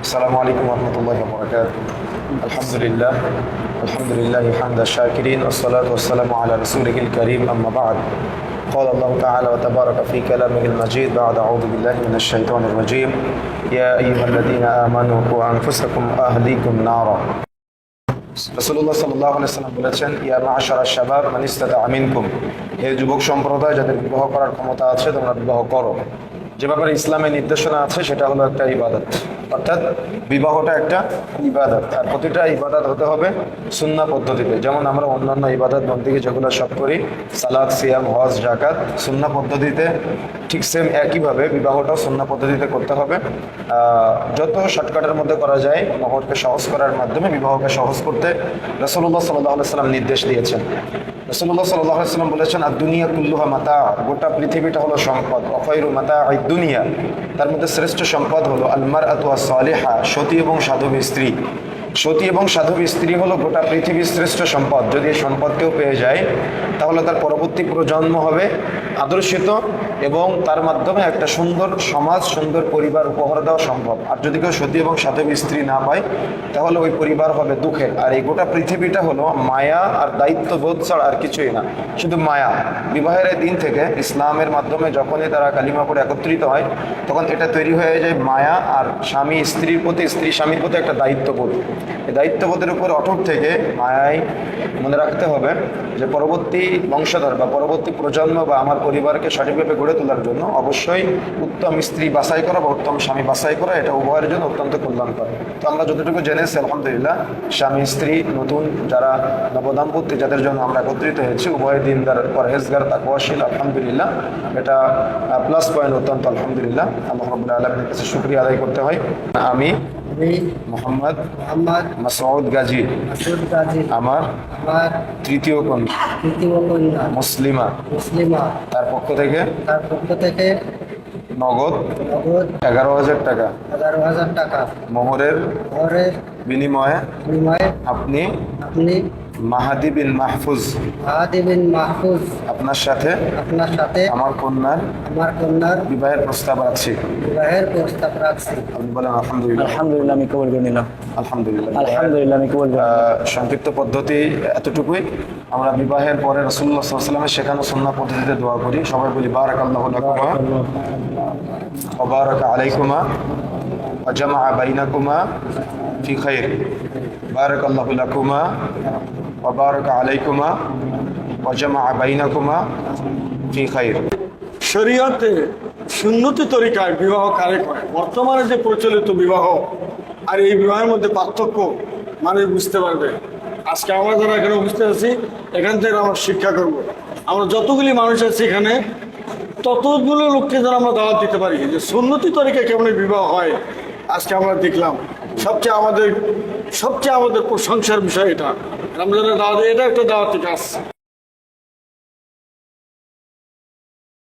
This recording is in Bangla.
السلام عليكم ورحمة الله وبركاته. الحمد لله حمد الشاكرين والصلاة والسلام على رسوله الكريم أما بعد. قال الله تعالى وتبارك في كلامه المجيد بعد أعوذ بالله من الشيطان الرجيم يا أيها الذين آمنوا قوا أنفسكم وأهليكم نارا. রাসূলুল্লাহ সাল্লাল্লাহু আলাইহি ওয়াসাল্লাম বলেছেন ইয়া মা'শারাশ শাবাব মান ইসতাতা'a মিনকুম, হে যুবক সম্প্রদায় যাদের বিবাহ করার ক্ষমতা আছে তোমরা বিবাহ করো। যে ব্যাপারে ইসলামের নির্দেশনা আছে সেটা হলো একটা ইবাদত, অর্থাৎ বিবাহটা একটা ইবাদত, আর প্রতিটা ইবাদত হতে হবে সুন্নাহ পদ্ধতিতে। যেমন আমরা অন্যান্য ইবাদত বন্দেগী যেগুলো সব করি, সালাত, সিয়াম, হজ, যাকাত, সুন্নাহ পদ্ধতিতে, ঠিক সেম একইভাবে বিবাহটাও সুন্নাহ পদ্ধতিতে করতে হবে। যত শর্টকাটের মধ্যে করা যায় মহরকে সহজ করার মাধ্যমে বিবাহকে সহজ করতে রাসূলুল্লাহ সাল্লাল্লাহু আলাইহি ওয়াসাল্লাম নির্দেশ দিয়েছেন। রাসূলুল্লাহ সাল্লাল্লাহু আলাইহি ওয়াসাল্লাম বলেছেন আর দুনিয়া কুল্লুহা মাতা, গোটা পৃথিবীটা হলো সম্পদ। অখায়রু মাতা'আদ দুনিয়া, তার মধ্যে শ্রেষ্ঠ সম্পদ হলো আল মারআতু আস-সালিহা, সতী এবং সাধবী স্ত্রী। সতী এবং সাধবী স্ত্রী হলো গোটা পৃথিবীর শ্রেষ্ঠ সম্পদ। যদি এই সম্পদকেও পেয়ে যায় তাহলে তার পরবর্তী প্রজন্ম হবে আদর্শিত এবং তার মাধ্যমে একটা সুন্দর সমাজ, সুন্দর পরিবার উপহার দেওয়া সম্ভব। আর যদি কেউ সতী এবং সাধবী স্ত্রী না পায় তাহলে ওই পরিবার হবে দুঃখের। আর এই গোটা পৃথিবীটা হলো মায়া আর দায়িত্ববোধ ছাড়া আর কিছুই না, শুধু মায়া। বিবাহের দিন থেকে ইসলামের মাধ্যমে যখনই তারা কালিমা পড়ে একত্রিত হয় তখন এটা তৈরি হয়ে যায় মায়া, আর স্বামী স্ত্রীর প্রতি, স্ত্রী স্বামীর প্রতি একটা দায়িত্ববোধ। এই দায়িত্ববোধের উপর অটুট থেকে মায়ায় মনে রাখতে হবে যে পরবর্তী বংশধর বা পরবর্তী প্রজন্ম বা আমার পরিবারকে সঠিকভাবে গড়ে তোলার জন্য অবশ্যই উত্তম স্ত্রী বাছাই করা বা উত্তম স্বামী বাছাই করা এটা উভয়ের জন্য অত্যন্ত কল্যাণকর। তো আমরা যতটুকু জেনেছি আলহামদুলিল্লাহ, স্বামী স্ত্রী নতুন যারা নবদাম্পত্য যাদের জন্য আমরা একত্রিত হয়েছি উভয় দিনদার, পরহেজগার, তাকওয়াশীল, আলহামদুলিল্লাহ এটা প্লাস পয়েন্ট অত্যন্ত। আলহামদুলিল্লাহ, আল্লাহ রাব্বুল আলামিনের কাছে শুকরিয়া আদায় করতে হয়। আমি মোহাম্মদ মাসউদ গাজী, আমার তৃতীয় কন্যা মুসলিমা, তার পক্ষ থেকে নগদ 11,000 টাকা মোহরের বিনিময়ে আপনি মাহাদি বিন মাহফুজ আপনার সাথে আমার কন্যার বিবাহের প্রস্তাব রাখছি। আপনি বলেন আলহামদুলিল্লাহ। আলহামদুলিল্লাহ, আমি কবুল করে নিলাম। আলহামদুলিল্লাহ, আমি কবুল করে সংক্ষিপ্ত পদ্ধতি এতটুকুই। আমরা বিবাহের পরে রাসূলুল্লাহ সাল্লাল্লাহু আলাইহি ওয়াসাল্লামের শেখানো সুন্নাহ পদ্ধতিতে দোয়া করি। সবাই বলি বারাকাল্লাহু লাকুমা ওয়া বারাকা আলাইকুমা ওয়া জামাআ বাইনাকুমা ফি খাইর। বারাকাল্লাহু লাকুমা ওয়া বারাকা আলাইকুমা ওয়া জামাআ বাইনাকুমা ফি খাইর। শরীয়তে সুন্নতি তরিকায় বিবাহ কারে করে, বর্তমানে যে প্রচলিত বিবাহ আর এই বিবাহের মধ্যে পার্থক্য মানুষ বুঝতে পারবে। আজকে আমরা যারা এখানে উপস্থিত আছি এখান থেকে আমরা শিক্ষা করব। আমরা যতগুলি মানুষ আছি এখানে ততগুলো লোককে যেন আমরা দাওয়াত দিতে পারি যে সুন্নতি তরিকায় কেমন বিবাহ হয়। আজকে আমরা দেখলাম সবচেয়ে আমাদের প্রশংসার বিষয় এটা। রমজানের দাওয়াত, এটা একটা দাওয়াতি কাজ।